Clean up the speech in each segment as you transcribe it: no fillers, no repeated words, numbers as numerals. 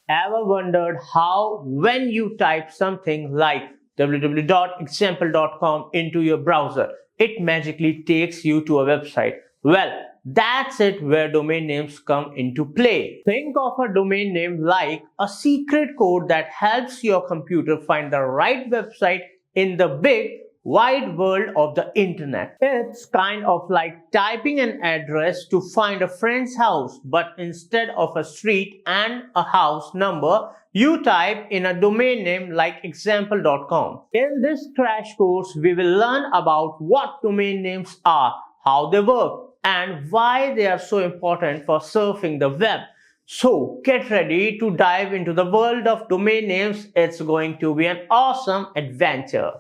Ever wondered how, when you type something like www.example.com into your browser, it magically takes you to a website? Well, that's it where domain names come into play. Think of a domain name like a secret code that helps your computer find the right website in the big wide world of the internet. It's kind of like typing an address to find a friend's house, but instead of a street and a house number, you type in a domain name like example.com. In this crash course, we will learn about what domain names are, how they work, and why they are so important for surfing the web. So get ready to dive into the world of domain names. It's going to be an awesome adventure.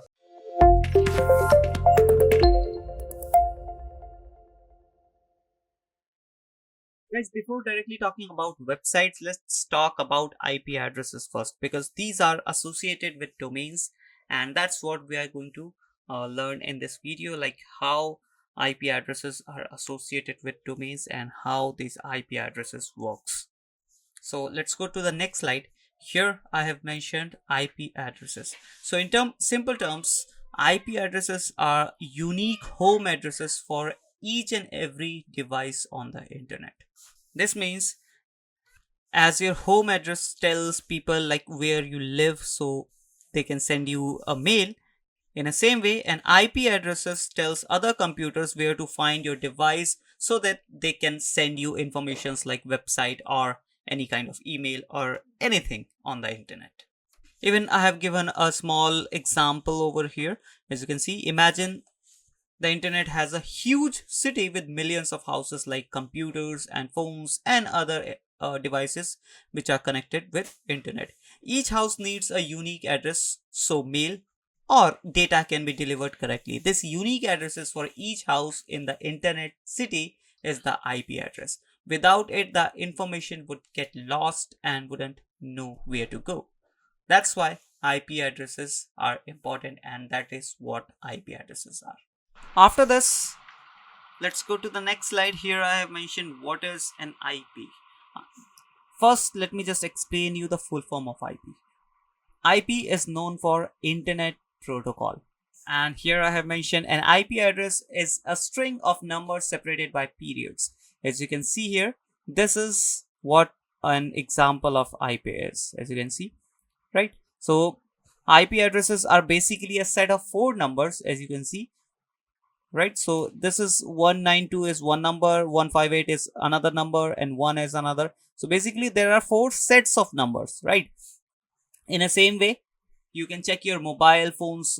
Guys, before directly talking about websites, let's talk about IP addresses first because these are associated with domains, and that's what we are going to learn in this video, like how IP addresses are associated with domains and how these IP addresses works. So let's go to the next slide. Here I have mentioned IP addresses. So in simple terms, IP addresses are unique home addresses for each and every device on the internet. This means as your home address tells people like where you live so they can send you a mail, in the same way an IP addresses tells other computers where to find your device so that they can send you informations like website or any kind of email or anything on the internet. Even I have given a small example over here. As you can see, imagine the internet has a huge city with millions of houses like computers and phones and other devices which are connected with internet. Each house needs a unique address so mail or data can be delivered correctly. This unique addresses for each house in the internet city is the IP address. Without it, the information would get lost and wouldn't know where to go. That's why IP addresses are important, and that is what IP addresses are. After this, let's go to the next slide. Here I have mentioned what is an IP. First, let me just explain you the full form of IP. IP is known for Internet Protocol. And here I have mentioned an IP address is a string of numbers separated by periods. As you can see here, this is what an example of IP is, as you can see, right? So IP addresses are basically a set of 4 numbers, as you can see, right? So this is 192 is one number, 158 is another number, and 1 is another. So basically there are 4 sets of numbers, right? In the same way, you can check your mobile phone's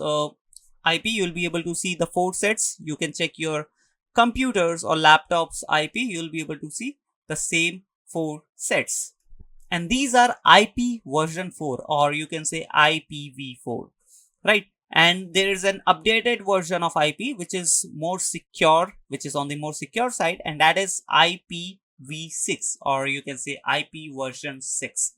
IP. You'll be able to see the 4 sets. You can check your computers or laptops IP. You'll be able to see the same 4 sets. And these are IP version 4, or you can say IPv4, right? And there is an updated version of IP which is more secure, which is on the more secure side, and that is IPv6, or you can say IP version 6.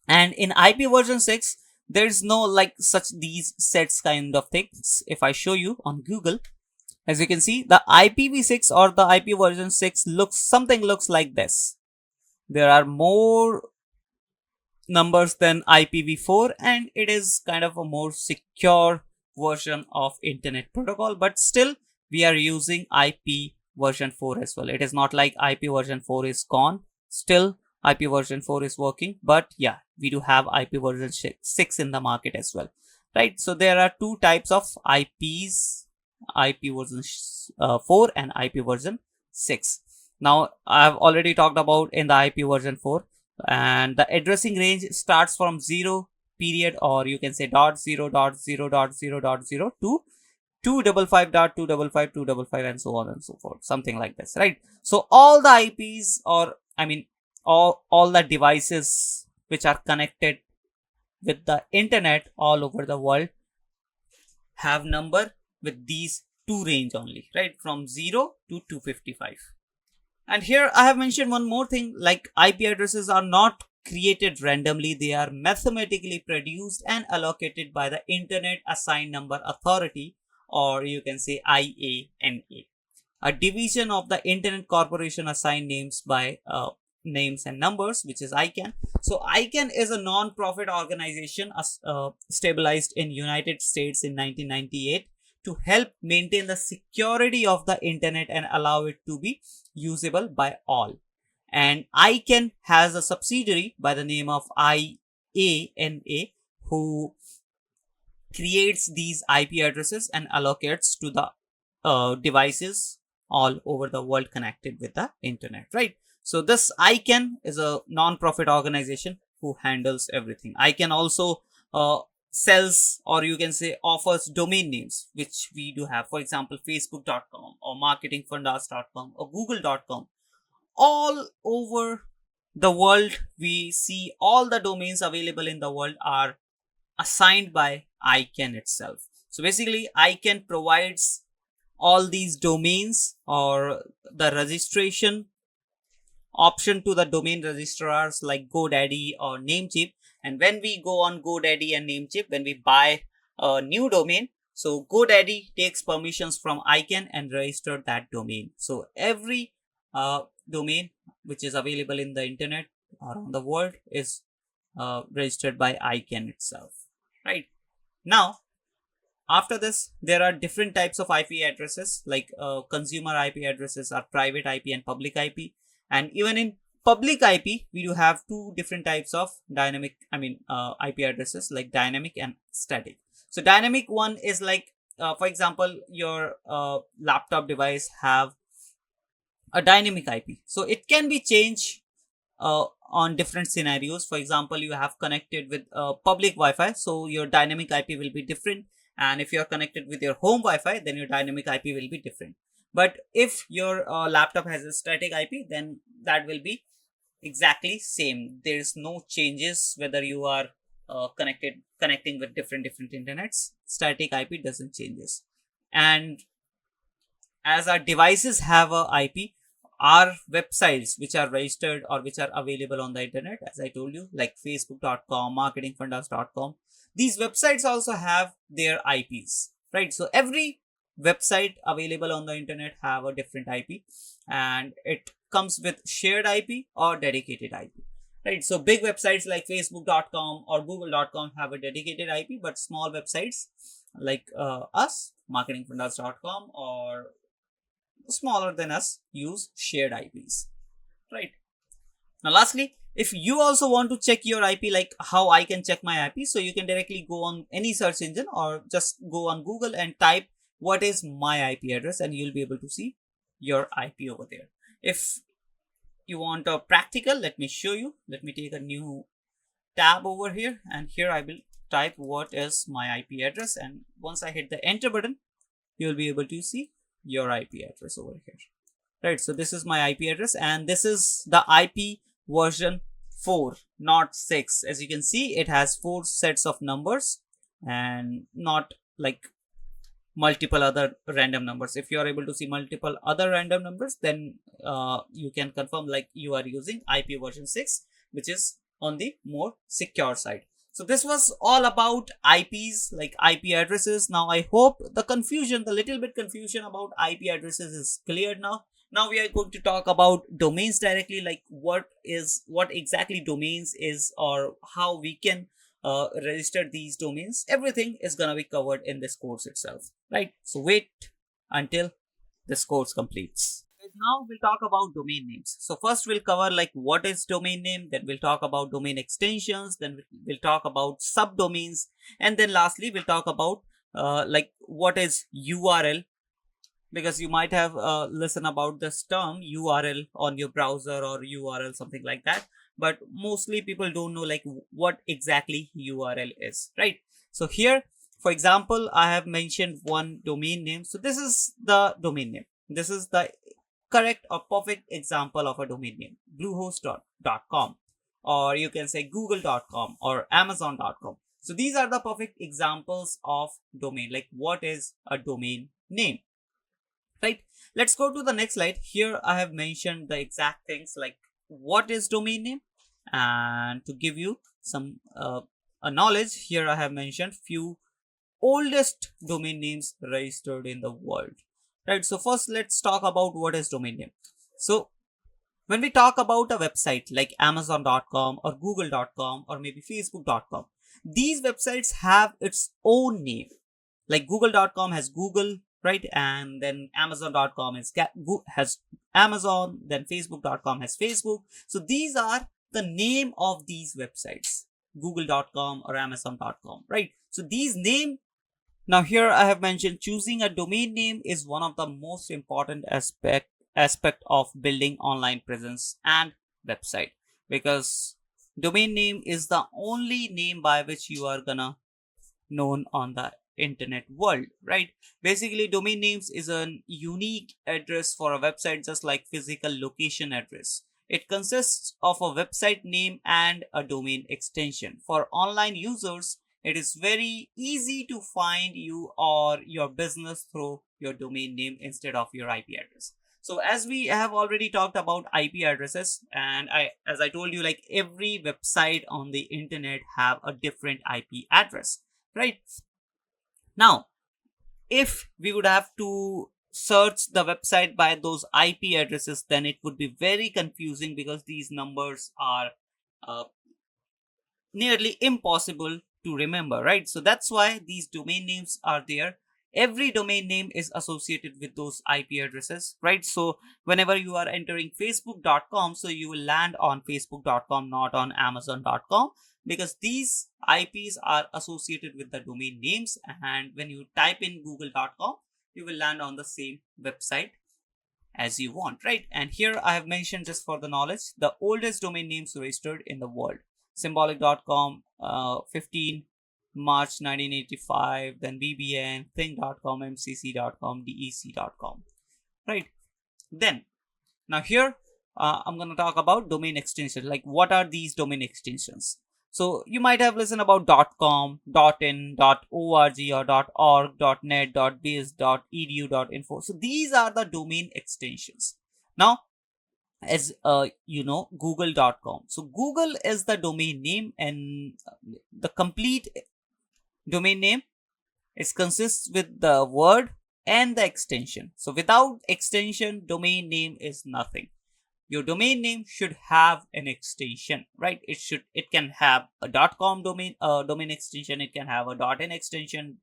And in IP version 6, there's no like such these sets kind of things. If I show you on Google, as you can see, the IPv6 or the IP version 6 looks like this. There are more numbers than IPv4, and it is kind of a more secure version of internet protocol, but still we are using IP version 4 as well. It is not like IP version 4 is gone. Still IP version 4 is working, but yeah, we do have IP version 6 in the market as well, right? So there are 2 types of IPs, IP version 4 and IP version 6. Now I have already talked about in the IP version 4, and the addressing range starts from 0 period, or you can say dot 0 dot 0 dot 0 dot 0 to 255.255.255 and so on and so forth, something like this, right? So all the IPs, or I mean all the devices which are connected with the internet all over the world have number with these 2 range only, right? From 0 to 255. And here I have mentioned one more thing, like IP addresses are not created randomly. They are mathematically produced and allocated by the Internet Assigned Number Authority, or you can say IANA, a division of the Internet Corporation assigned names by names and numbers, which is ICANN. So ICANN is a non-profit organization stabilized in United States in 1998 to help maintain the security of the internet and allow it to be usable by all. And ICANN has a subsidiary by the name of IANA, who creates these IP addresses and allocates to the devices all over the world connected with the internet, right? So this ICANN is a non-profit organization who handles everything. ICANN also sells, or you can say offers, domain names, which we do have. For example, facebook.com or marketingfundas.com or google.com. All over the world, we see all the domains available in the world are assigned by ICANN itself. So basically, ICANN provides all these domains or the registration option to the domain registrars like GoDaddy or Namecheap. And when we go on GoDaddy and Namecheap, when we buy a new domain, so GoDaddy takes permissions from ICANN and register that domain. So every domain which is available in the internet around the world is registered by ICANN itself, right? Now, after this, there are different types of IP addresses, like consumer IP addresses are private IP and public IP. And even in public IP, we do have two different types of IP addresses, like dynamic and static. So dynamic one is like, for example, your laptop device have a dynamic IP. So it can be changed on different scenarios. For example, you have connected with public Wi-Fi, so your dynamic IP will be different. And if you are connected with your home Wi-Fi, then your dynamic IP will be different. But if your laptop has a static IP, then that will be exactly same. There is no changes whether you are connecting with different internets. Static IP doesn't changes. And as our devices have a IP, our websites which are registered or which are available on the internet, as I told you, like facebook.com, marketingfundas.com, these websites also have their IPs, right? So every website available on the internet have a different IP, and it comes with shared IP or dedicated IP, right? So big websites like facebook.com or google.com have a dedicated IP, but small websites like us, marketingfundas.com, or smaller than us, use shared IPs, right? Now lastly, if you also want to check your IP, like how I can check my IP, so you can directly go on any search engine or just go on Google and type what is my IP address, and you'll be able to see your IP over there. If you want a practical, let me show you. Let me take a new tab over here, and here I will type what is my IP address, and once I hit the enter button, you'll be able to see your IP address over here, right? So this is my IP address, and this is the IP version 4, not 6. As you can see, it has 4 sets of numbers and not like multiple other random numbers. If you are able to see multiple other random numbers, then you can confirm like you are using IP version 6, which is on the more secure side. So this was all about IPs, like IP addresses. Now I hope the little bit confusion about IP addresses is cleared now. Now we are going to talk about domains directly, like what exactly domains is, or how we can register these domains. Everything is gonna be covered in this course itself, right? So wait until this course completes. Now we'll talk about domain names. So first we'll cover like what is domain name, then we'll talk about domain extensions, then we'll talk about subdomains, and then lastly we'll talk about like what is URL, because you might have listened about this term URL on your browser or URL something like that, but mostly people don't know like what exactly URL is, right? So here, for example, I have mentioned one domain name. So this is the domain name. This is the correct or perfect example of a domain name, bluehost.com, or you can say google.com or amazon.com. So these are the perfect examples of domain, like what is a domain name, right? Let's go to the next slide. Here I have mentioned the exact things like what is domain name, and to give you some a knowledge, here I have mentioned few oldest domain names registered in the world, right? So first let's talk about what is domain name. So When we talk about a website like amazon.com or google.com or maybe facebook.com, these websites have its own name. Like google.com has Google, right? And then amazon.com has Amazon, then facebook.com has Facebook. So these are the name of these websites, google.com or amazon.com, right? So these name. Now here I have mentioned choosing a domain name is one of the most important aspect of building online presence and website, because domain name is the only name by which you are gonna known on the internet world, right? Basically, domain names is a unique address for a website, just like physical location address. It consists of a website name and a domain extension. For online users, it is very easy to find you or your business through your domain name instead of your IP address. So as we have already talked about IP addresses, and as I told you, like every website on the internet have a different IP address, right? Now, if we would have to search the website by those IP addresses, then it would be very confusing because these numbers are uh, nearly impossible to remember, right? So that's why these domain names are there. Every domain name is associated with those IP addresses, right? So whenever you are entering facebook.com, so you will land on facebook.com, not on amazon.com, because these IPs are associated with the domain names. And when you type in google.com, you will land on the same website as you want, right? And here I have mentioned, just for the knowledge, the oldest domain names registered in the world. Symbolic.com, 15 March 1985, then BBN, Thing.com, MCC.com, DEC.com, right? Then, now here, I'm going to talk about domain extensions. Like, what are these domain extensions? So you might have listened about .com, .in, .org or .org, .net, .biz, .edu, .info. So these are the domain extensions. Now, as you know, google.com. So Google is the domain name, and the complete domain name, it consists with the word and the extension. So without extension, domain name is nothing. Your domain name should have an extension, right? It can have a .com domain extension, it can have a .in extension,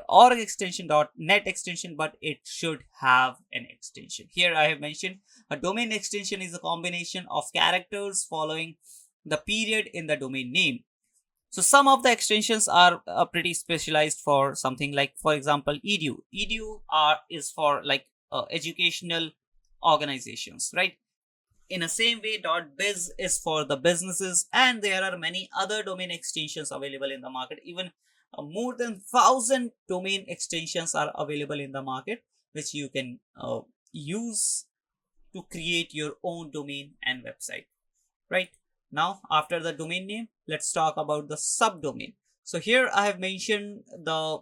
.org extension, .net extension, but it should have an extension. Here I have mentioned a domain extension is a combination of characters following the period in the domain name. So some of the extensions are pretty specialized for something, like for example edu is for like educational organizations, right? In the same way, .biz is for the businesses, and there are many other domain extensions available in the market. Even more than 1,000 domain extensions are available in the market, which you can use to create your own domain and website, right? Now, after the domain name, let's talk about the subdomain. So here I have mentioned the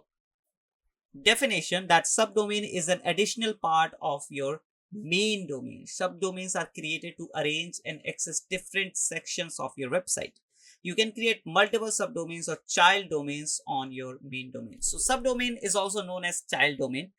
definition that subdomain is an additional part of your main domain. Subdomains are created to arrange and access different sections of your website. You can create multiple subdomains or child domains on your main domain. So subdomain is also known as child domain,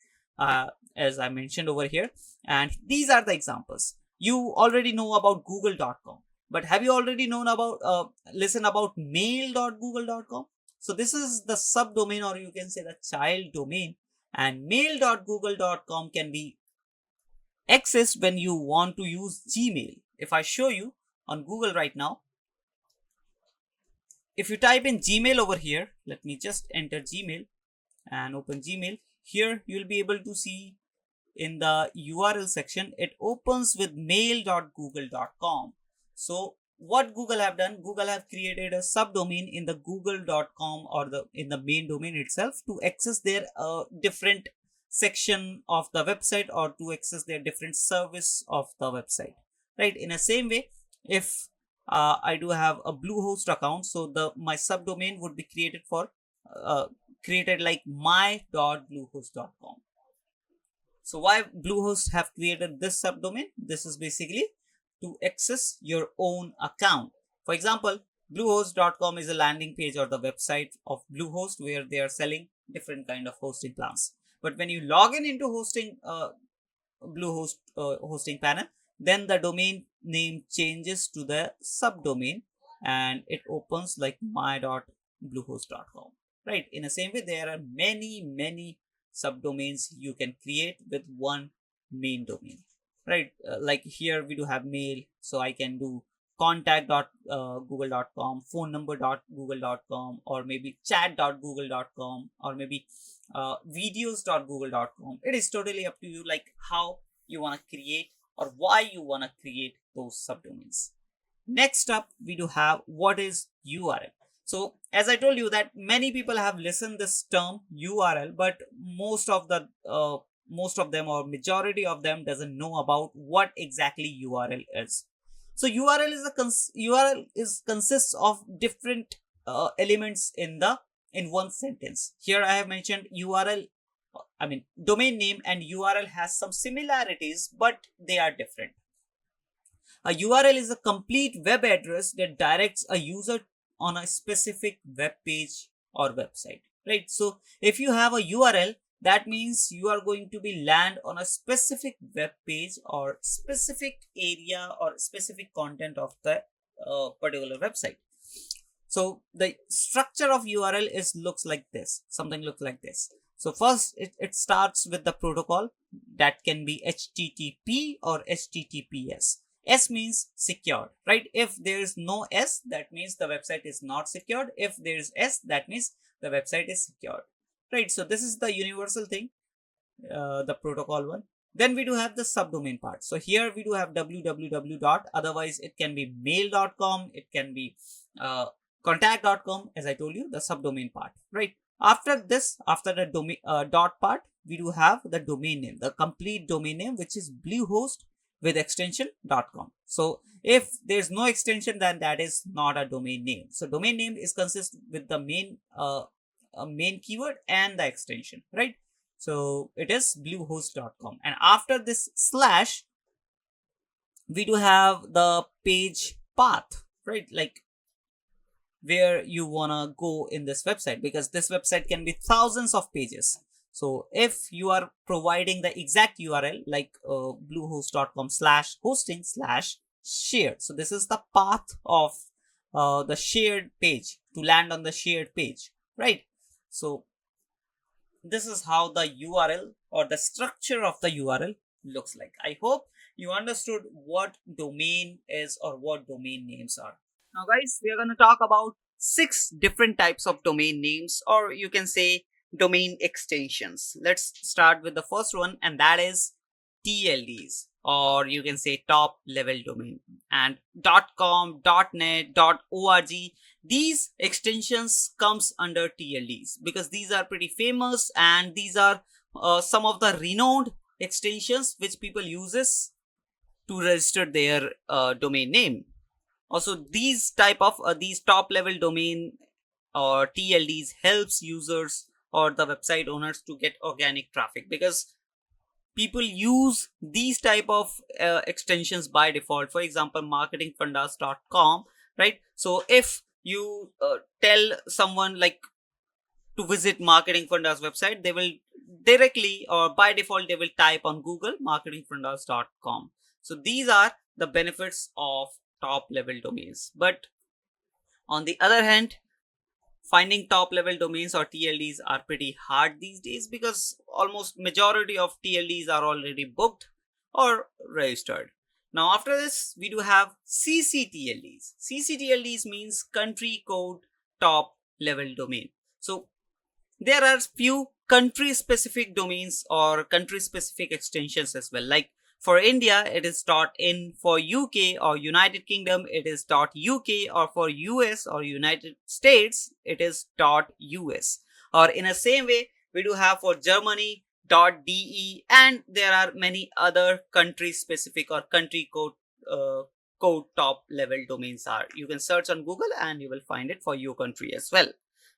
as I mentioned over here. And these are the examples. You already know about google.com, but have you already known about listen about mail.google.com? So this is the subdomain, or you can say the child domain, and mail.google.com can be accessed when you want to use Gmail. If I show you on Google right now, if you type in Gmail over here, let me just enter Gmail and open Gmail. Here you'll be able to see in the URL section, it opens with mail.google.com. So what Google have done, Google have created a subdomain in the google.com or in the main domain itself to access their different section of the website, or to access their different service of the website, right? In the same way, if I do have a Bluehost account, so my subdomain would be created for created like my.bluehost.com. So why Bluehost have created this subdomain? This is basically to access your own account. For example, bluehost.com is a landing page or the website of Bluehost where they are selling different kind of hosting plans. But when you log in into hosting Bluehost hosting panel, then the domain name changes to the subdomain and it opens like my.bluehost.com. Right. In the same way, there are many subdomains you can create with one main domain. Right. Like here we do have mail, so I can do contact.google.com, phone number.google.com, or maybe chat.google.com, or maybe videos.google.com. It is totally up to you, like how you want to create or why you want to create those subdomains. Next up, we do have what is URL. So as I told you that many people have listened this term URL, but most of them or majority of them doesn't know about what exactly URL is. So URL is URL is consists of different elements in one sentence. Here I have mentioned URL. I mean, domain name and URL has some similarities, but they are different. A URL is a complete web address that directs a user on a specific web page or website, right? So if you have a URL, that means you are going to be land on a specific web page or specific area or specific content of the particular website. So the structure of URL is looks like this. Something looks like this. So first it starts with the protocol that can be HTTP or HTTPS. S means secured, right? If there is no S, that means the website is not secured. If there is S, that means the website is secured, right? So this is the universal thing, the protocol one. Then we do have the subdomain part. So here we do have www dot, otherwise it can be mail.com, it can be contact.com, as I told you, the subdomain part, right? After this, after the domain dot part, we do have the domain name, the complete domain name, which is Bluehost with extension.com. So if there's no extension, then that is not a domain name. So domain name is consist with the main keyword and the extension, right? So it is bluehost.com. And after this slash, we do have the page path, right? Like where you wanna go in this website, because this website can be thousands of pages. So if you are providing the exact URL like bluehost.com slash hosting slash shared, so this is the path of the shared page to land on the shared page, right? So this is how the URL or the structure of the URL looks like. I hope you understood what domain is or what domain names are. Now guys, we are going to talk about 6 different types of domain names, or you can say domain extensions. Let's start with the first one, and that is TLDs, or you can say top level domain. And .com, .net, .org, these extensions comes under TLDs because these are pretty famous and these are some of the renowned extensions which people uses to register their domain name. Also, these type of these top level domain or TLDs helps users or the website owners to get organic traffic, because people use these type of extensions by default. For example, marketingfundas.com, right? So if you tell someone like to visit Marketing Fundas website, they will directly or by default they will type on Google marketingfundas.com. So these are the benefits of top level domains. But on the other hand, finding top level domains or TLDs are pretty hard these days, because almost majority of TLDs are already booked or registered. Now after this, we do have CCTLDs. CCTLDs means country code top level domain. So there are few country specific domains or country specific extensions as well. Like for India, it is .in. For UK or United Kingdom, it is .uk. Or for US or United States, it is .us. Or in the same way, we do have for Germany .de, and there are many other country specific or country code top level domains are. You can search on Google and you will find it for your country as well,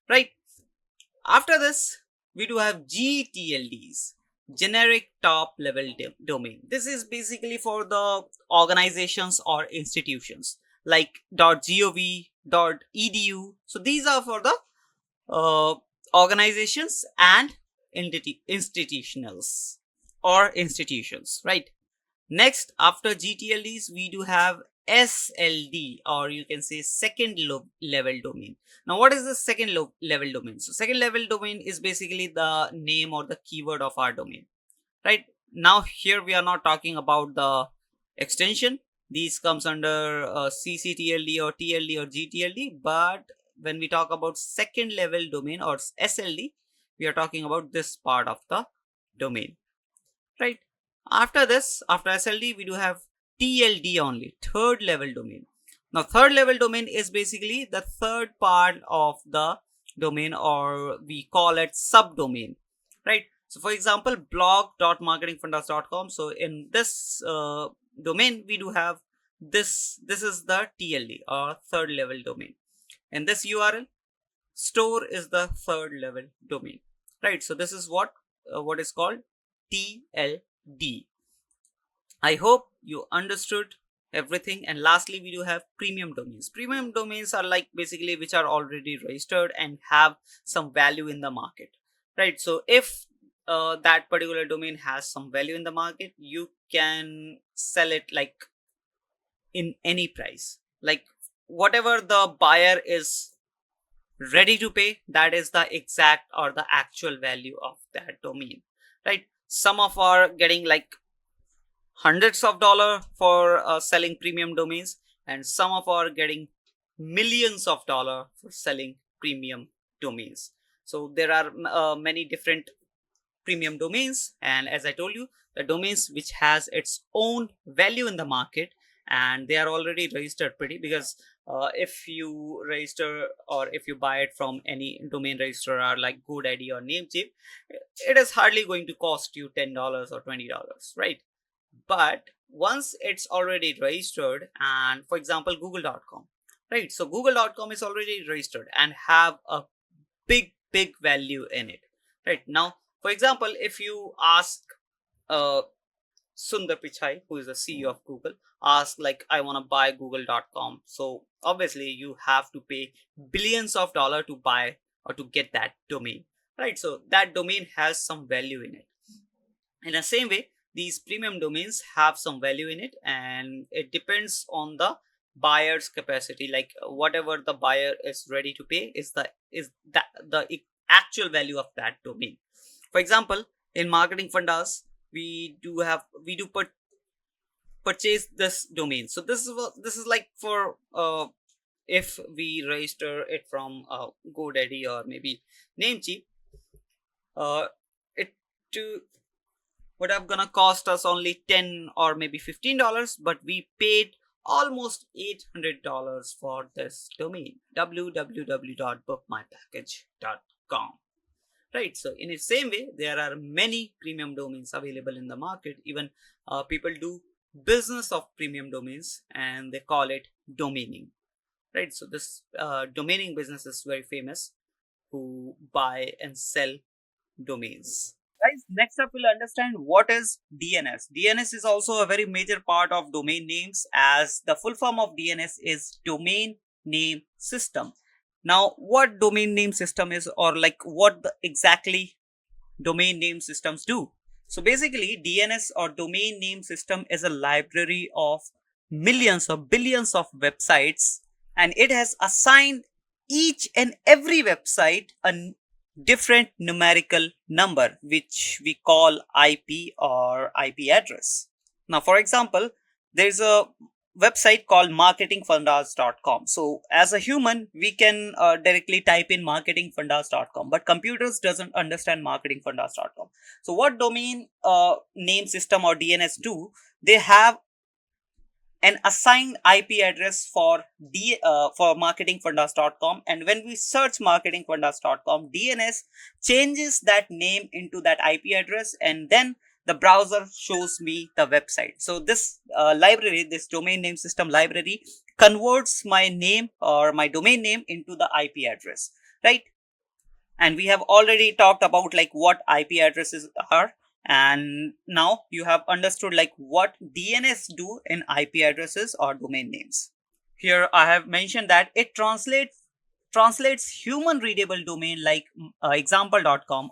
right? After this, we do have GTLDs, generic top level domain. This is basically for the organizations or institutions like .gov, .edu. So these are for the organizations and institutionals or institutions, right? Next, after GTLDs, we do have SLD, or you can say second level domain. Now, what is the second level domain? So second level domain is basically the name or the keyword of our domain, right? Now here we are not talking about the extension. These comes under CCTLD or TLD or GTLD, but when we talk about second level domain or SLD, we are talking about this part of the domain, right? After this, after SLD, we do have TLD only, third level domain. Now, third level domain is basically the third part of the domain, or we call it subdomain, right? So, for example, blog.marketingfundas.com. So, in this domain, we do have this. This is the TLD or third level domain, and this URL store is the third level domain, right? So, this is what is called TLD. I hope you understood everything. And lastly, we do have premium domains. Premium domains are like basically which are already registered and have some value in the market, right? So if that particular domain has some value in the market, you can sell it like in any price, like whatever the buyer is ready to pay, that is the exact or the actual value of that domain, right? Some of are getting like hundreds of dollars for selling premium domains, and some of are getting millions of dollars for selling premium domains. So there are many different premium domains, and as I told you, the domains which has its own value in the market, and they are already registered pretty, because if you register or if you buy it from any domain registrar like GoDaddy or Namecheap, it is hardly going to cost you $10 or $20, right? But once it's already registered, and for example google.com, right? So google.com is already registered and have a big value in it, right? Now, for example, if you ask uh, Sundar Pichai, who is the CEO of Google, ask like, I want to buy google.com, so obviously you have to pay billions of dollars to buy or to get that domain, right? So that domain has some value in it. In the same way, these premium domains have some value in it, and it depends on the buyer's capacity. Like whatever the buyer is ready to pay is the actual value of that domain. For example, in marketing fundas, we do purchase this domain. So this is like for if we register it from GoDaddy or maybe Namecheap, uh, it to would have gonna cost us only 10 or maybe $15, but we paid almost $800 for this domain, www.bookmypackage.com, right? So in the same way, there are many premium domains available in the market. Even people do business of premium domains, and they call it domaining, right? So this domaining business is very famous, who buy and sell domains. Guys, next up we'll understand what is DNS. DNS is also a very major part of domain names, as the full form of DNS is domain name system. Now, what domain name system is, or like what exactly domain name systems do? So basically, DNS or domain name system is a library of millions or billions of websites, and it has assigned each and every website a different numerical number, which we call IP or IP address. Now, for example, there's a website called marketingfundas.com. So as a human, we can directly type in marketingfundas.com, but computers doesn't understand marketingfundas.com. So what domain name system or DNS do? They have an assigned IP address for marketingfundas.com, and when we search marketingfundas.com, DNS changes that name into that IP address, and then the browser shows me the website. So this library, this domain name system library, converts my name or my domain name into the IP address, right? And we have already talked about like what IP addresses are, and now you have understood like what DNS do in IP addresses or domain names. Here I have mentioned that it translates translates human readable domain like example.com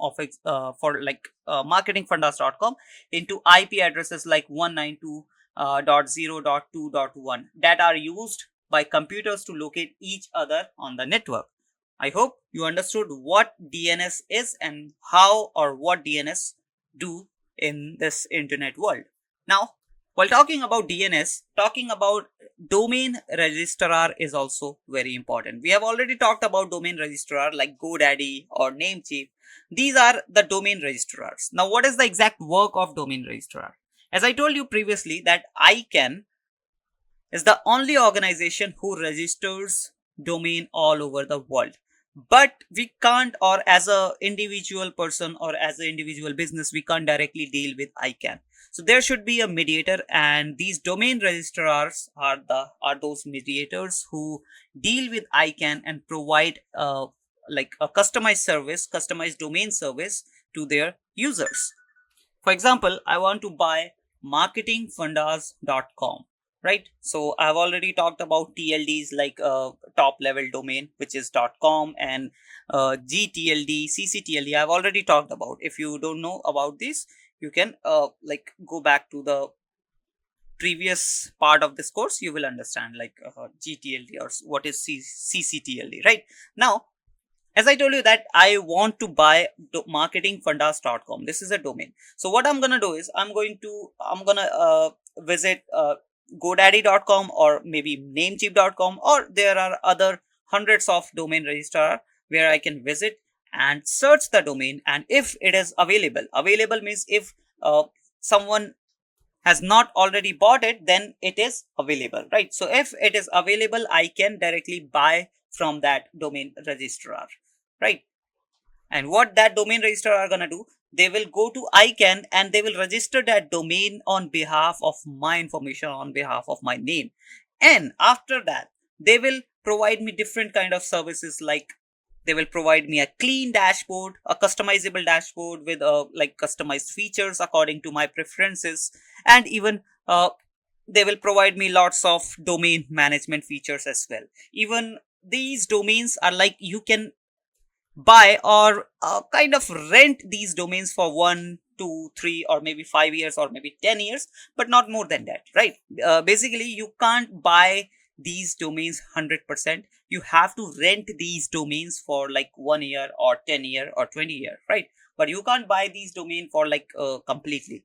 for like marketingfundas.com into IP addresses like 192.0.2.1 that are used by computers to locate each other on the network. I hope you understood what DNS is and how or what DNS do in this internet world. Now, while talking about DNS, talking about domain registrar is also very important. We have already talked about domain registrar like GoDaddy or Namecheap. These are the domain registrars. Now, what is the exact work of domain registrar? As I told you previously that ICANN is the only organization who registers domain all over the world. But we can't, or as a individual person or as an individual business, we can't directly deal with ICANN. So there should be a mediator, and these domain registrars are those mediators who deal with ICANN and provide like a customized service, customized domain service to their users. For example, I want to buy marketingfundas.com, right? So I've already talked about TLDs like top level domain, which is .com, and GTLD, CCTLD. I've already talked about. If you don't know about this, you can like go back to the previous part of this course. You will understand like GTLD or what is CCTLD, right? Now, as I told you that I want to buy marketingfundas.com. This is a domain. So what I'm gonna do is I'm gonna visit GoDaddy.com or maybe Namecheap.com, or there are other hundreds of domain registrar where I can visit and search the domain. And if it is available means if someone has not already bought it, then it is available, right? So if it is available, I can directly buy from that domain registrar, right? And what that domain registrar are going to do, they will go to ICANN and they will register that domain on behalf of my information, on behalf of my name. And after that, they will provide me different kind of services, like they will provide me a clean dashboard, a customizable dashboard with like customized features according to my preferences, and even they will provide me lots of domain management features as well. Even these domains are like you can buy or kind of rent these domains for 1, 2, 3, or maybe 5 years or maybe 10 years, but not more than that, right? Basically, you can't buy these domains 100%. You have to rent these domains for like 1 year or 10 year or 20 year, right? But you can't buy these domain for like completely,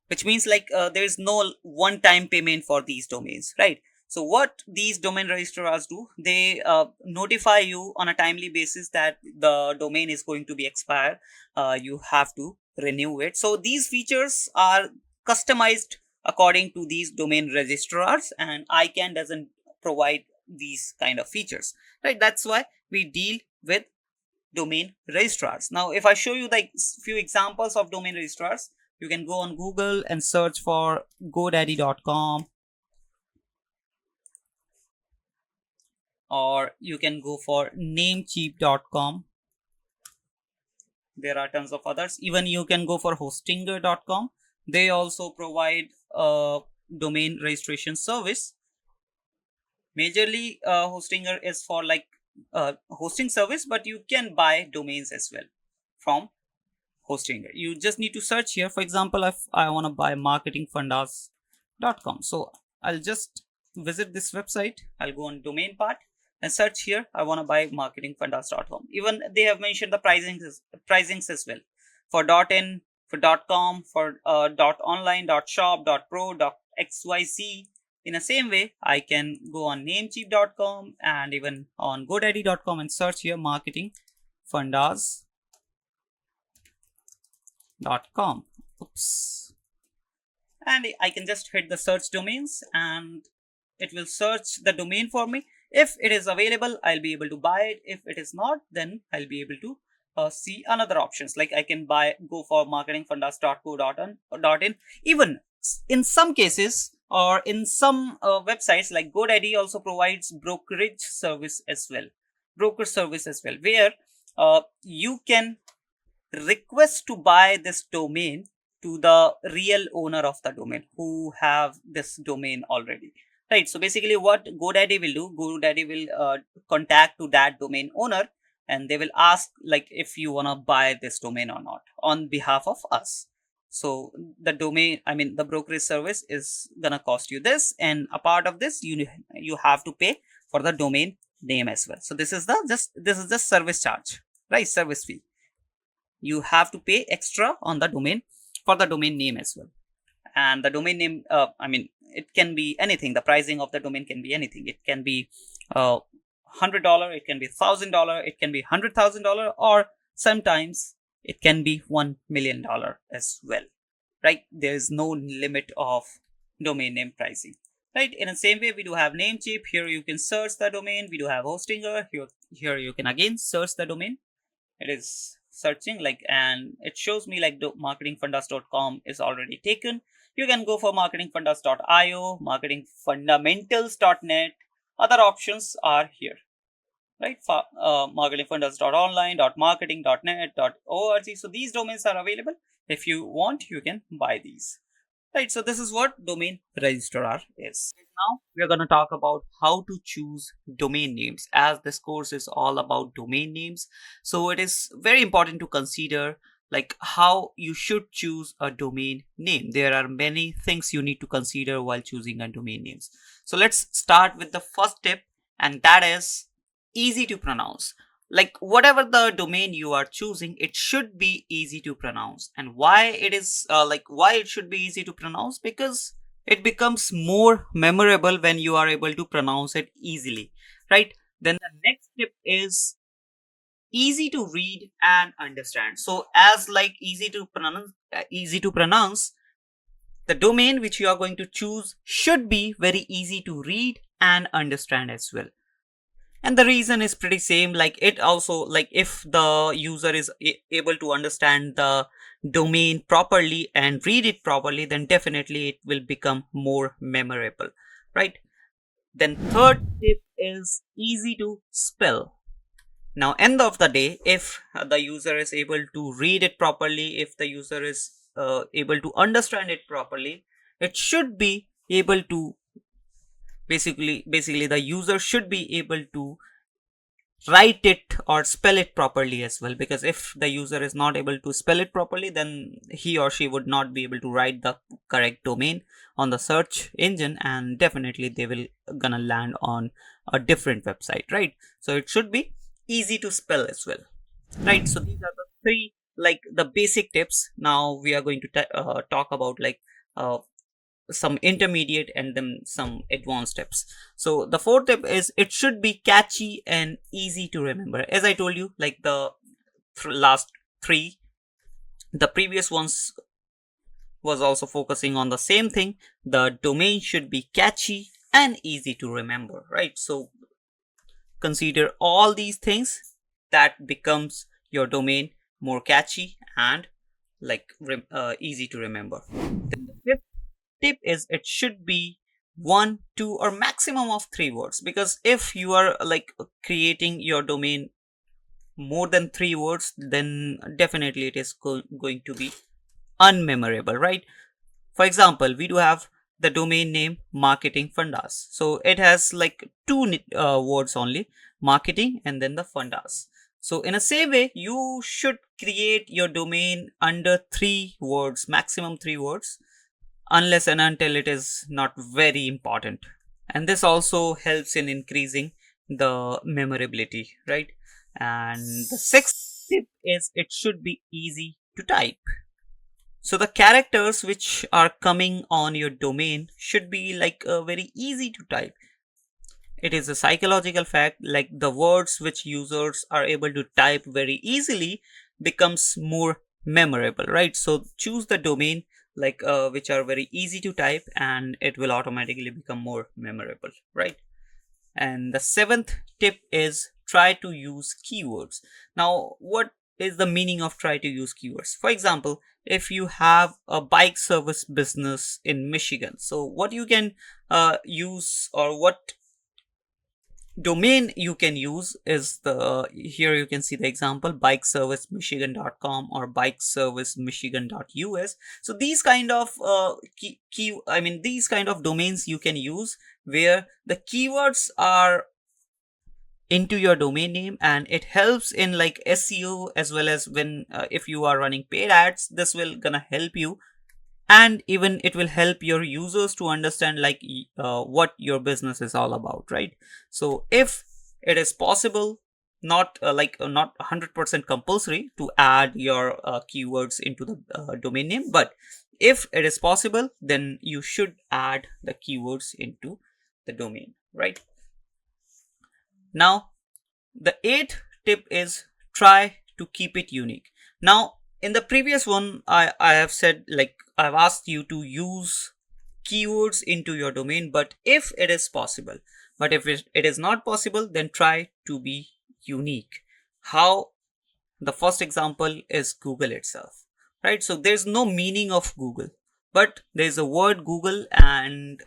which means like there is no one time payment for these domains, right? So what these domain registrars do, they notify you on a timely basis that the domain is going to be expired. You have to renew it. So these features are customized according to these domain registrars, and ICANN doesn't provide these kind of features, right? That's why we deal with domain registrars. Now, if I show you like few examples of domain registrars, you can go on Google and search for GoDaddy.com, or you can go for Namecheap.com. There are tons of others. Even you can go for Hostinger.com. They also provide a domain registration service. Majorly, Hostinger is for like hosting service, but you can buy domains as well from Hostinger. You just need to search here. For example, if I want to buy marketingfundas.com, so I'll just visit this website. I'll go on domain part and search here. I want to buy marketingfundas.com. Even they have mentioned the pricings as well for .in, for .com, for .online, .shop, .pro, .xyz. In the same way, I can go on Namecheap.com and even on GoDaddy.com and search here marketingfundas.com. Oops. And I can just hit the search domains and it will search the domain for me. If it is available, I'll be able to buy it. If it is not, then I'll be able to see another options. Like I can go for marketingfundas.co.in. Even in some cases, or in some websites like GoDaddy also provides broker service as well, where you can request to buy this domain to the real owner of the domain who have this domain already, right? So basically what GoDaddy will do, GoDaddy will contact to that domain owner, and they will ask like if you want to buy this domain or not on behalf of us. So the domain, I mean the brokerage service is gonna cost you this, and a part of this you have to pay for the domain name as well. So this is the service charge, right? Service fee. You have to pay extra on the domain for the domain name as well. And the domain name, I mean it can be anything. The pricing of the domain can be anything. It can be $100, it can be $1,000, it can be $100,000, or sometimes it can be $1 million as well, right? There is no limit of domain name pricing, right? In the same way, we do have Namecheap. Here you can search the domain. We do have Hostinger. Here you can again search the domain. It is searching like, and it shows me like marketingfundas.com is already taken. You can go for marketingfundas.io, marketingfundamentals.net. Other options are here, right? For marketingfundas.online, .marketing.net, .org. So these domains are available. If you want, you can buy these. Right, so this is what domain registrar is. Now we are going to talk about how to choose domain names, as this course is all about domain names. So it is very important to consider like how you should choose a domain name. There are many things you need to consider while choosing a domain names. So let's start with the first tip, and that is easy to pronounce. Like whatever the domain you are choosing, it should be easy to pronounce. And why it is why it should be easy to pronounce? Because it becomes more memorable when you are able to pronounce it easily, right? Then the next tip is easy to read and understand. So as like easy to pronounce, the domain which you are going to choose should be very easy to read and understand as well. And the reason is pretty same. Like it also, like if the user is able to understand the domain properly and read it properly, then definitely it will become more memorable, right? Then third tip is easy to spell. Now end of the day, if the user is able to read it properly, if the user is able to understand it properly, it should be able to basically the user should be able to write it or spell it properly as well. Because if the user is not able to spell it properly, then he or she would not be able to write the correct domain on the search engine, and definitely they will gonna land on a different website, right? So it should be easy to spell as well, right? So these are the three like the basic tips. Now we are going to talk about like uh, some intermediate and then some advanced steps. So the fourth tip is it should be catchy and easy to remember. As I told you, like the last three, the previous ones was also focusing on the same thing. The domain should be catchy and easy to remember, right? So consider all these things, that becomes your domain more catchy and like easy to remember. Then the fifth tip is it should be one, two, or maximum of 3 words. Because if you are like creating your domain more than 3 words, then definitely it is going to be unmemorable, right? For example, we do have the domain name marketing fundas. So it has like two words only, marketing and then the fundas. So in a same way, you should create your domain under 3 words, maximum 3 words, unless and until it is not very important. And this also helps in increasing the memorability, right? And the sixth tip is it should be easy to type. So the characters which are coming on your domain should be like very easy to type. It is a psychological fact, like the words which users are able to type very easily becomes more memorable, right? So choose the domain like which are very easy to type, and it will automatically become more memorable, right? And the seventh tip is try to use keywords. Now, what is the meaning of try to use keywords? For example, if you have a bike service business in Michigan, so what you can use, or what domain you can use is the, here you can see the example, bikeservicemichigan.com or bikeservicemichigan.us. So these kind of these kind of domains you can use where the keywords are into your domain name, and it helps in like SEO, as well as when if you are running paid ads, this will gonna help you. And even it will help your users to understand like what your business is all about, right? So if it is possible, not 100% compulsory to add your keywords into the domain name, but if it is possible, then you should add the keywords into the domain, right? Now the eighth tip is try to keep it unique. Now, in the previous one, I have said like I've asked you to use keywords into your domain, but if it is possible, but if it is not possible, then try to be unique. How? The first example is Google itself, right? So there's no meaning of Google, but there's a word Google, and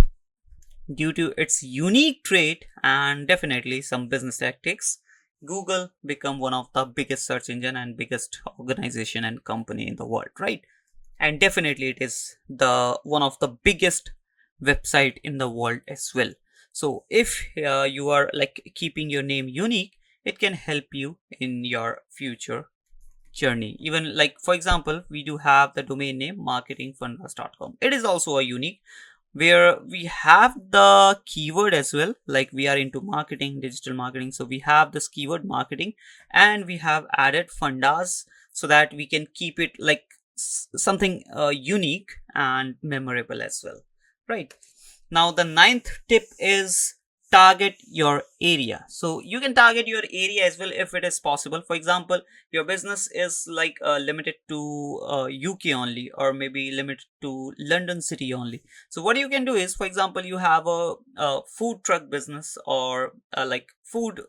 due to its unique trait and definitely some business tactics, Google become one of the biggest search engine and biggest organization and company in the world, right? And definitely it is the one of the biggest website in the world as well. So if you are like keeping your name unique, it can help you in your future journey. Even like for example, we do have the domain name marketingfundas.com. It is also a unique, where we have the keyword as well, like we are into marketing, digital marketing, so we have this keyword marketing, and we have added fundas so that we can keep it like something unique and memorable as well, right? Now the ninth tip is target your area. So you can target your area as well if it is possible. For example, your business is like limited to UK only, or maybe limited to London city only. So what you can do is, for example, you have a food truck business, or like food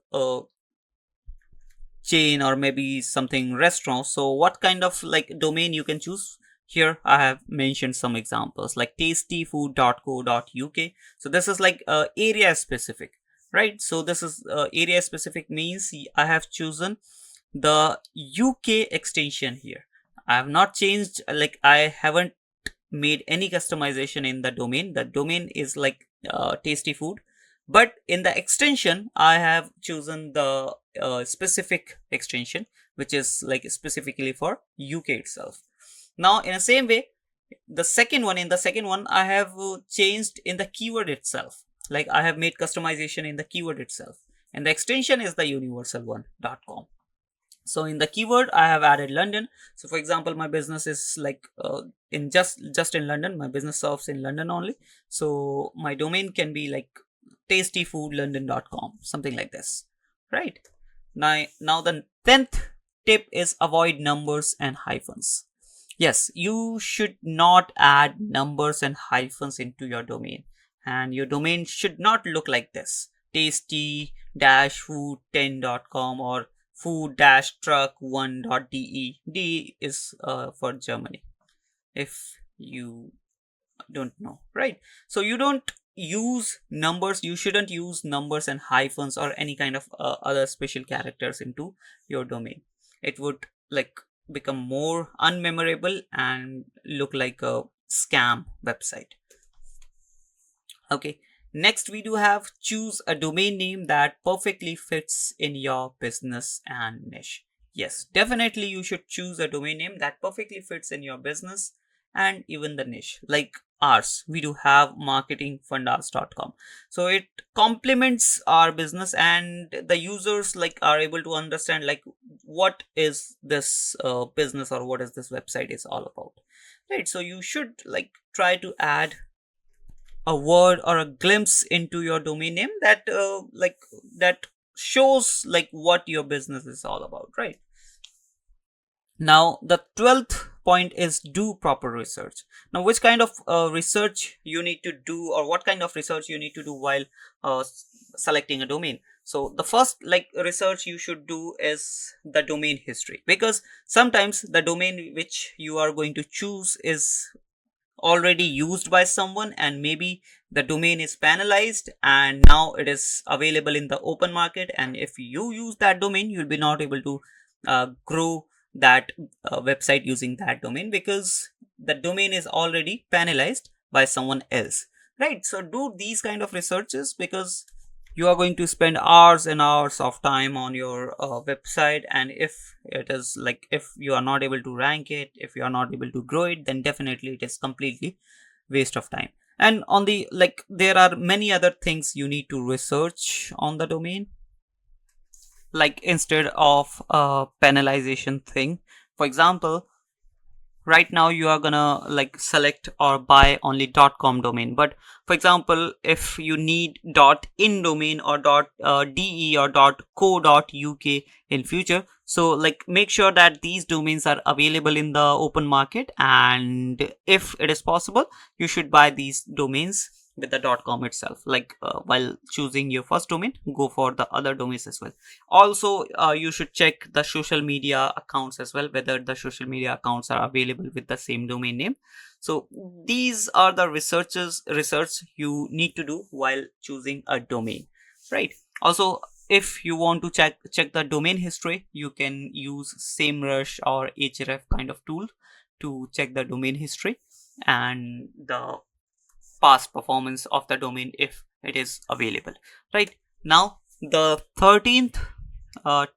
chain, or maybe something restaurant. So what kind of like domain you can choose? Here I have mentioned some examples like tastyfood.co.uk. So this is like area specific, right? So this is area specific means I have chosen the UK extension here. I have not changed, like I haven't made any customization in the domain. The domain is like tasty food, but in the extension I have chosen the specific extension, which is like specifically for UK itself. Now in the same way, the second one I have changed in the keyword itself, like I have made customization in the keyword itself, and the extension is the universal one.com. So in the keyword I have added London. So for example, my business is like in just in London, my business serves in London only, so my domain can be like tastyfoodlondon.com, something like this, right? Now the 10th tip is avoid numbers and hyphens. Yes, you should not add numbers and hyphens into your domain, and your domain should not look like this: tasty-food10.com or food-truck1.de. D is for Germany, if you don't know, right? So you don't use numbers, you shouldn't use numbers and hyphens or any kind of other special characters into your domain. It would like become more unmemorable and look like a scam website. Okay, next we do have choose a domain name that perfectly fits in your business and niche. Yes, definitely you should choose a domain name that perfectly fits in your business and even the niche. Like ours, we do have marketingfundas.com. So it complements our business, and the users like are able to understand like what is this business, or what is this website is all about, right? So you should like try to add a word or a glimpse into your domain name that that shows like what your business is all about, right? Now the 12th point is do proper research. Now which kind of research you need to do, or what kind of research you need to do while selecting a domain? So the first like research you should do is the domain history, because sometimes the domain which you are going to choose is already used by someone, and maybe the domain is panelized and now it is available in the open market, and if you use that domain, you'll be not able to grow that website using that domain, because the domain is already panelized by someone else. right? So do these kind of researches, because you are going to spend hours and hours of time on your website, and if it is like, if you are not able to rank it, if you are not able to grow it, then definitely it is completely waste of time. And on the, like, there are many other things you need to research on the domain, like instead of a penalization thing. For example, right now you are gonna like select or buy only .com domain, but for example, if you need .in domain or .de or .co.uk in future, so like make sure that these domains are available in the open market, and if it is possible, you should buy these domains with the .com itself. Like while choosing your first domain, go for the other domains as well. Also, you should check the social media accounts as well, whether the social media accounts are available with the same domain name. So these are the research you need to do while choosing a domain, right? Also, if you want to check the domain history, you can use SEMrush or href kind of tool to check the domain history and the past performance of the domain if it is available, right? Now the 13th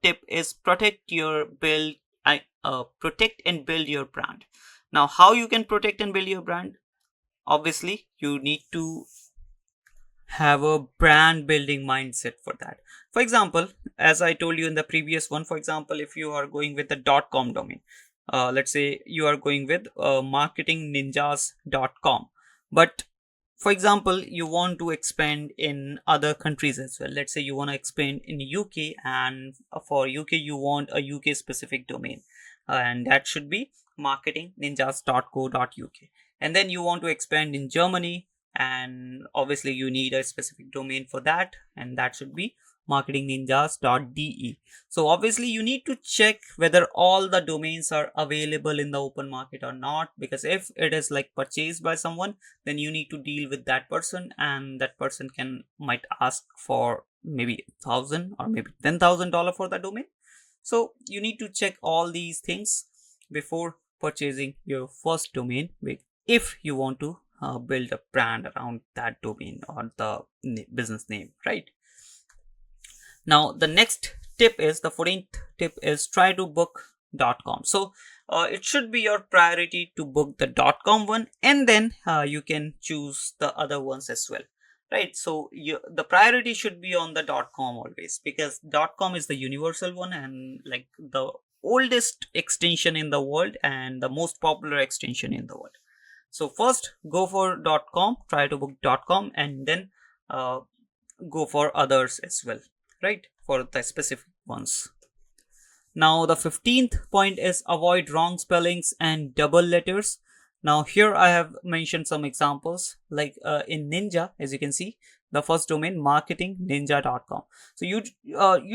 tip is protect and build your brand. Now, how you can protect and build your brand? Obviously, you need to have a brand building mindset for that. For example, as I told you in the previous one, for example, if you are going with the .com domain, let's say you are going with marketingninjas.com, but for example, you want to expand in other countries as well. Let's say you want to expand in UK, and for UK you want a UK specific domain, and that should be marketingninjas.co.uk. And then you want to expand in Germany, and obviously you need a specific domain for that, and that should be marketingninjas.de. So obviously you need to check whether all the domains are available in the open market or not, because if it is like purchased by someone, then you need to deal with that person, and that person might ask for maybe 1,000 or maybe $10,000 for the domain. So you need to check all these things before purchasing your first domain, if you want to build a brand around that domain or the business name, right? Now the next tip is, the 14th tip is, try to book .com. So it should be your priority to book the .com one, and then you can choose the other ones as well, right? So the priority should be on the .com always, because .com is the universal one, and like the oldest extension in the world and the most popular extension in the world. So first go for .com, try to book .com, and then uh, go for others as well, right, for the specific ones. Now the 15th point is, avoid wrong spellings and double letters. Now here I have mentioned some examples, like in Ninja, as you can see, the first domain marketingninja.com. So you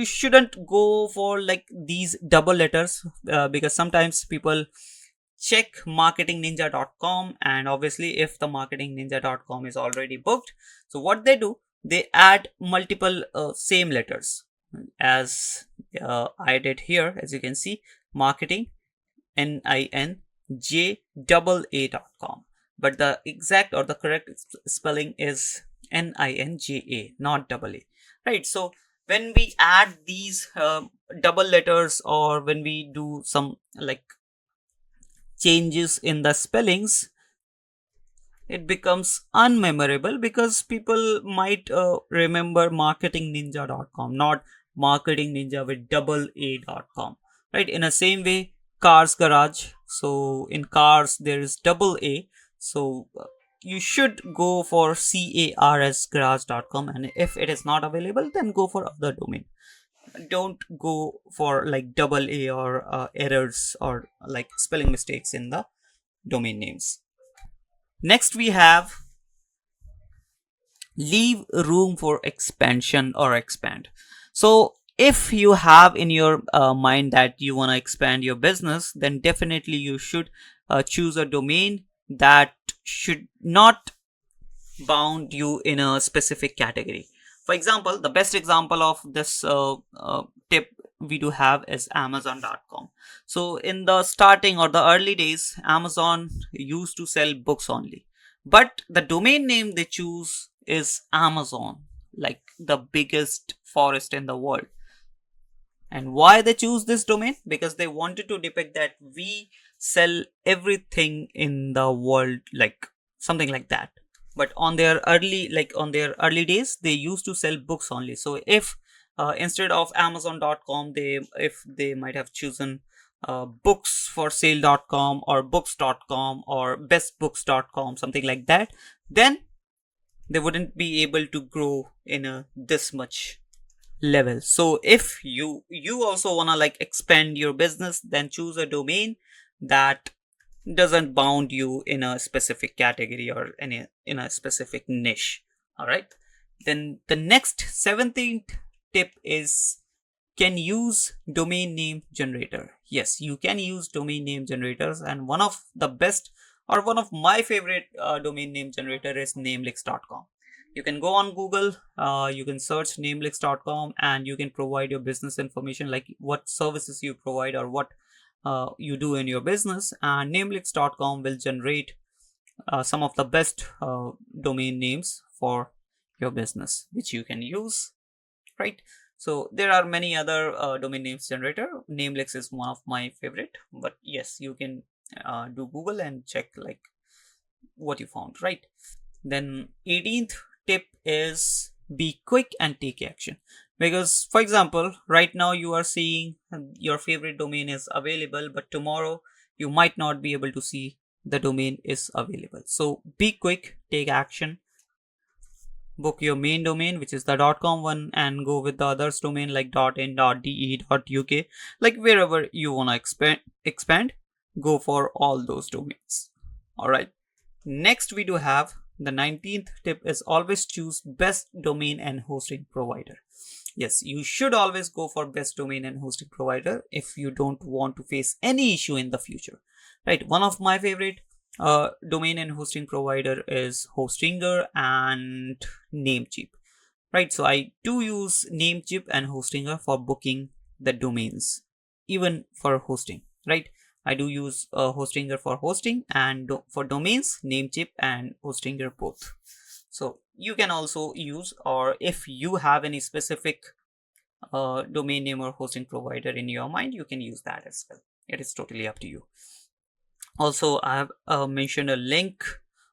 shouldn't go for like these double letters, because sometimes people check marketingninja.com, and obviously if the marketingninja.com is already booked, so what they do, they add multiple same letters, as I did here, as you can see, marketing ninja.com, but the exact or the correct spelling is ninja, not double a, right? So when we add these double letters, or when we do some like changes in the spellings, it becomes unmemorable, because people might remember marketingninja.com, not marketing ninja with double a.com, right? In the same way, cars garage, so in cars there is double a, so you should go for cars garage.com, and if it is not available, then go for other domain. Don't go for like double a or errors or like spelling mistakes in the domain names. Next we have, leave room for expansion or expand. So if you have in your mind that you want to expand your business, then definitely you should choose a domain that should not bound you in a specific category. For example, the best example of this tip we do have is amazon.com. So in the starting or the early days, Amazon used to sell books only, But the domain name they choose is Amazon, like the biggest forest in the world. And why they choose this domain? Because they wanted to depict that we sell everything in the world, like something like that. But on their early days, they used to sell books only. So if instead of Amazon.com, they might have chosen booksforsale.com or books.com or bestbooks.com, something like that, then they wouldn't be able to grow in a this much level. So if you also want to like expand your business, then choose a domain that doesn't bound you in a specific category or in a specific niche. All right, then the next 17th tip is can use domain name generator. Yes, you can use domain name generators, and one of the best or one of my favorite domain name generator is namelix.com. You can go on Google, you can search namelix.com, and you can provide your business information like what services you provide or what you do in your business, and namelix.com will generate some of the best domain names for your business which you can use, right? So there are many other domain names generator. Namelix is one of my favorite, but yes, you can do Google and check like what you found, right? Then 18th tip is be quick and take action. Because for example, right now you are seeing your favorite domain is available, but tomorrow you might not be able to see the domain is available. So be quick, take action, book your main domain which is the .com one, and go with the others domain like .in, .de, .uk, like wherever you want to expand, go for all those domains. All right, next we do have the 19th tip is always choose best domain and hosting provider. Yes, you should always go for best domain and hosting provider if you don't want to face any issue in the future, right? One of my favorite domain and hosting provider is Hostinger and Namecheap, right? So I do use Namecheap and Hostinger for booking the domains, even for hosting, right? I do use Hostinger for hosting, and for domains, Namecheap and Hostinger both. So you can also use, or if you have any specific domain name or hosting provider in your mind, you can use that as well. It is totally up to you. Also, I have mentioned a link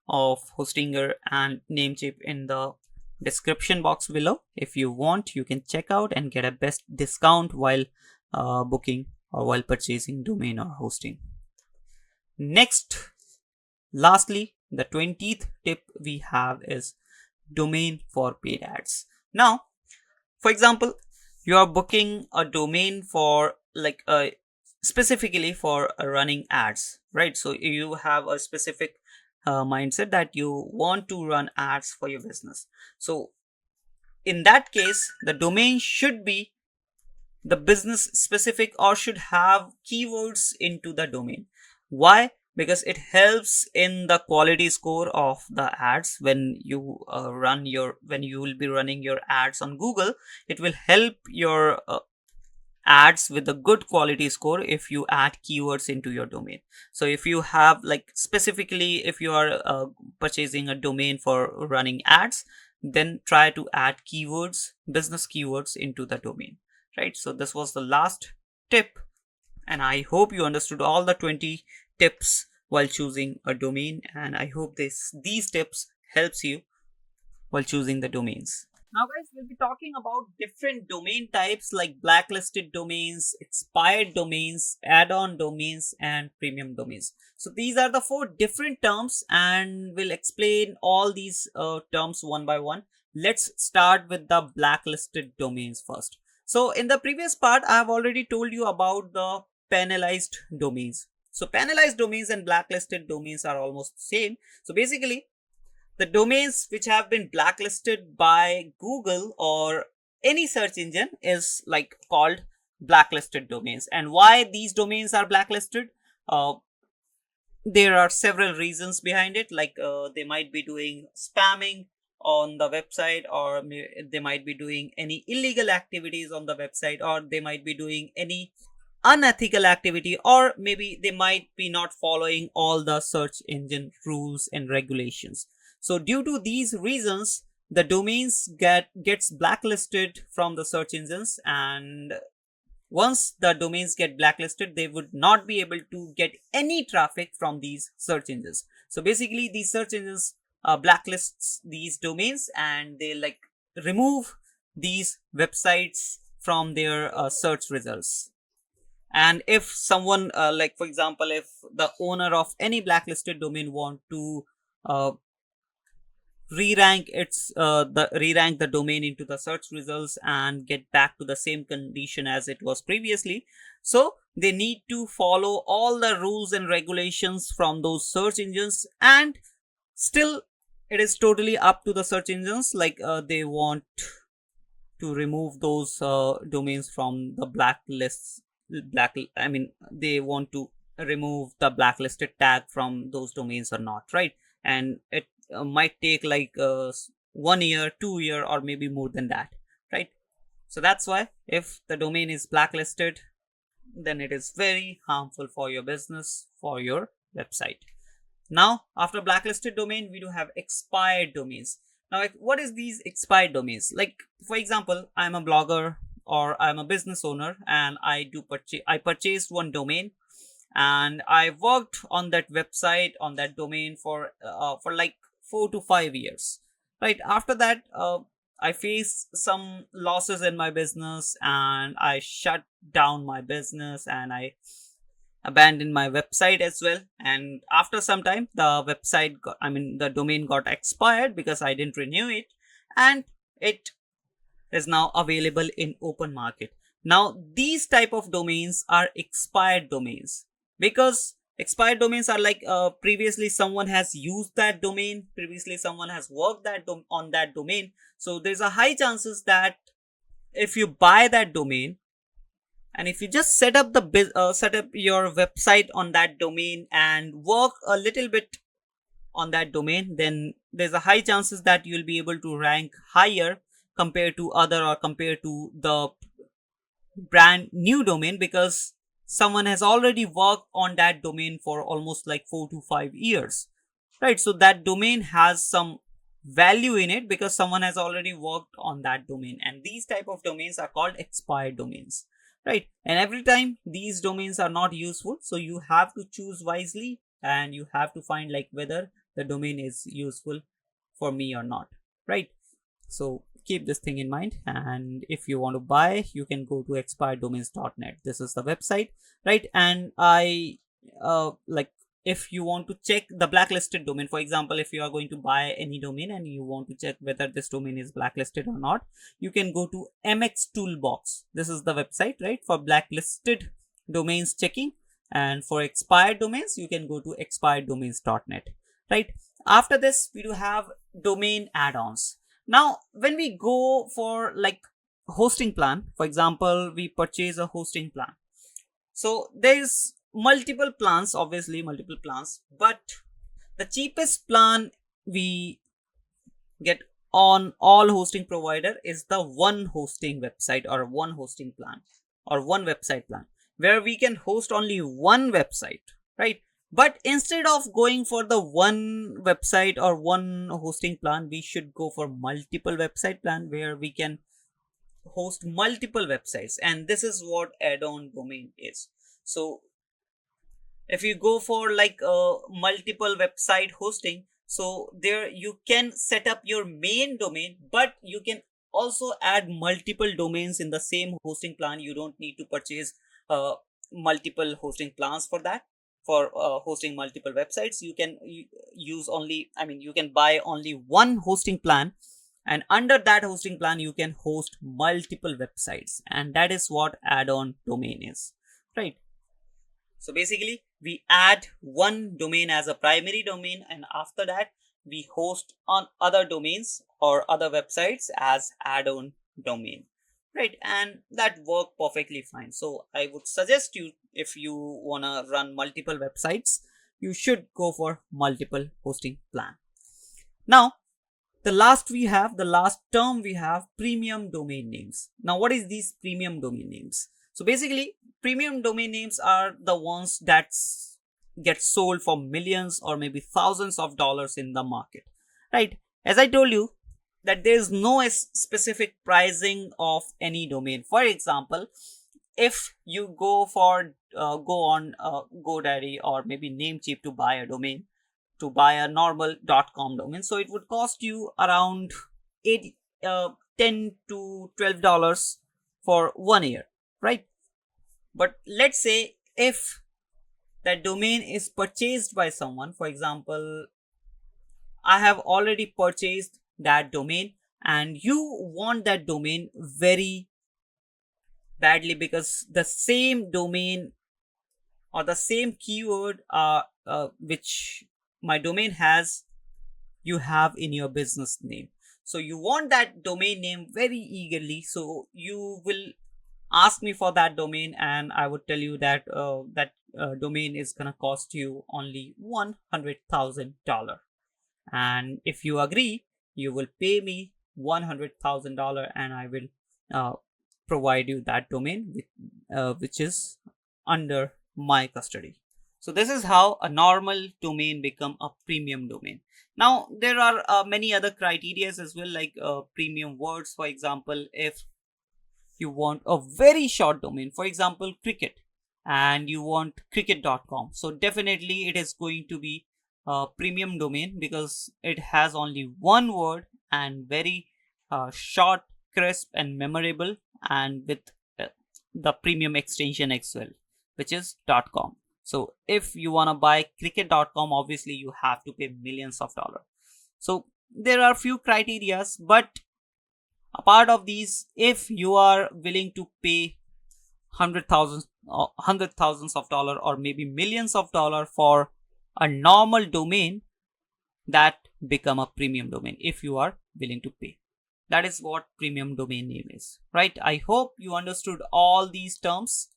of Hostinger and Namecheap in the description box below. If you want, you can check out and get a best discount while booking or while purchasing domain or hosting. Next, lastly, the 20th tip we have is domain for paid ads. Now, for example, you are booking a domain for like specifically for running ads, right? So you have a specific mindset that you want to run ads for your business. So in that case, the domain should be the business specific or should have keywords into the domain. Why? Because it helps in the quality score of the ads. When you when you will be running your ads on Google, it will help your ads with a good quality score if you add keywords into your domain. So if you have like specifically if you are purchasing a domain for running ads, then try to add keywords, business keywords into the domain, right? So this was the last tip, and I hope you understood all the 20 tips while choosing a domain, and I hope these tips helps you while choosing the domains. Now, guys, we'll be talking about different domain types like blacklisted domains, expired domains, add on domains, and premium domains. So, these are the four different terms, and we'll explain all these terms one by one. Let's start with the blacklisted domains first. So, in the previous part, I have already told you about the penalized domains. So, penalized domains and blacklisted domains are almost the same. So, basically, the domains which have been blacklisted by Google or any search engine is like called blacklisted domains. And why these domains are blacklisted? Uh, there are several reasons behind it, like they might be doing spamming on the website, or they might be doing any illegal activities on the website, or they might be doing any unethical activity, or maybe they might be not following all the search engine rules and regulations. So due to these reasons, the domains gets blacklisted from the search engines, and once the domains get blacklisted, they would not be able to get any traffic from these search engines. So basically these search engines blacklists these domains, and they like remove these websites from their search results. And if someone like for example, if the owner of any blacklisted domain want to uh, re-rank the domain into the search results and get back to the same condition as it was previously, so they need to follow all the rules and regulations from those search engines. And still, it is totally up to the search engines, like they want to remove those domains from the blacklists. I mean, they want to remove the blacklisted tag from those domains or not, right? And it might take like 1 year, 2 year, or maybe more than that, right? So that's why if the domain is blacklisted, then it is very harmful for your business, for your website. Now, after blacklisted domain, we do have expired domains. Now, like, what is these expired domains? Like, for example, I'm a blogger or I'm a business owner, and I purchased one domain, and I worked on that website, on that domain for like 4 to 5 years. Right after that, I faced some losses in my business, and I shut down my business, and I abandoned my website as well. And after some time, the domain got expired because I didn't renew it, and it is now available in open market. Now these type of domains are expired domains, because expired domains are like previously someone has used that domain, previously someone has worked on that domain. So there's a high chances that if you buy that domain, and if you just set up your website on that domain and work a little bit on that domain, then there's a high chances that you'll be able to rank higher compared to other, or compared to the brand new domain, because someone has already worked on that domain for almost like 4 to 5 years, right? So that domain has some value in it because someone has already worked on that domain, and these type of domains are called expired domains, right? And every time these domains are not useful, so you have to choose wisely, and you have to find like whether the domain is useful for me or not, right? So keep this thing in mind, and if you want to buy, you can go to expireddomains.net. This is the website, right? And I like, if you want to check the blacklisted domain, for example, if you are going to buy any domain and you want to check whether this domain is blacklisted or not, you can go to MX Toolbox. This is the website, right, for blacklisted domains checking. And for expired domains, you can go to expireddomains.net, right? After this, we do have domain add-ons. Now when we go for like hosting plan, for example, we purchase a hosting plan. So there's multiple plans, obviously multiple plans, but the cheapest plan we get on all hosting provider is the one hosting website, or one hosting plan, or one website plan, where we can host only one website, right? But instead of going for the one website or one hosting plan, we should go for multiple website plan, where we can host multiple websites. And this is what add-on domain is. So if you go for like multiple website hosting, so there you can set up your main domain, but you can also add multiple domains in the same hosting plan. You don't need to purchase multiple hosting plans for that. For hosting multiple websites, you can use only, I mean, you can buy only one hosting plan, and under that hosting plan you can host multiple websites, and that is what add-on domain is, right? So basically, we add one domain as a primary domain, and after that, we host on other domains or other websites as add-on domain, right? And that work perfectly fine. So I would suggest you, if you wanna run multiple websites, you should go for multiple hosting plan. Now, the last term we have premium domain names. Now, what is these premium domain names? So basically, premium domain names are the ones that get sold for millions or maybe thousands of dollars in the market, right? As I told you, that there is no specific pricing of any domain. For example, if you go on GoDaddy or maybe Namecheap to buy a domain, to buy a normal .com domain, so it would cost you around 8 10 to $12 for 1 year, right? But let's say if that domain is purchased by someone, for example, I have already purchased that domain and you want that domain very badly because the same domain or the same keyword which my domain has, you have in your business name. So you want that domain name very eagerly, so you will ask me for that domain and I would tell you that domain is gonna cost you only $100,000, and if you agree, you will pay me $100,000 and I will uh, provide you that domain which is under my custody. So this is how a normal domain become a premium domain. Now there are many other criterias as well, like premium words. For example, if you want a very short domain, for example cricket, and you want cricket.com, so definitely it is going to be a premium domain because it has only one word and very short, crisp and memorable, and with uh, the premium extension as well, which is .com. So if you want to buy cricket.com, obviously you have to pay millions of dollars. So there are few criterias, but apart of these, if you are willing to pay hundred thousands of dollar or maybe millions of dollar for a normal domain, that become a premium domain if you are willing to pay. That is what premium domain name is, right? I hope you understood all these terms: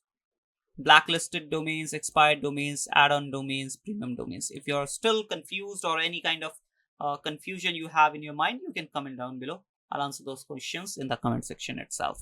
blacklisted domains, expired domains, add-on domains, premium domains. If you are still confused or any kind of confusion you have in your mind, you can comment down below. I'll answer those questions in the comment section itself.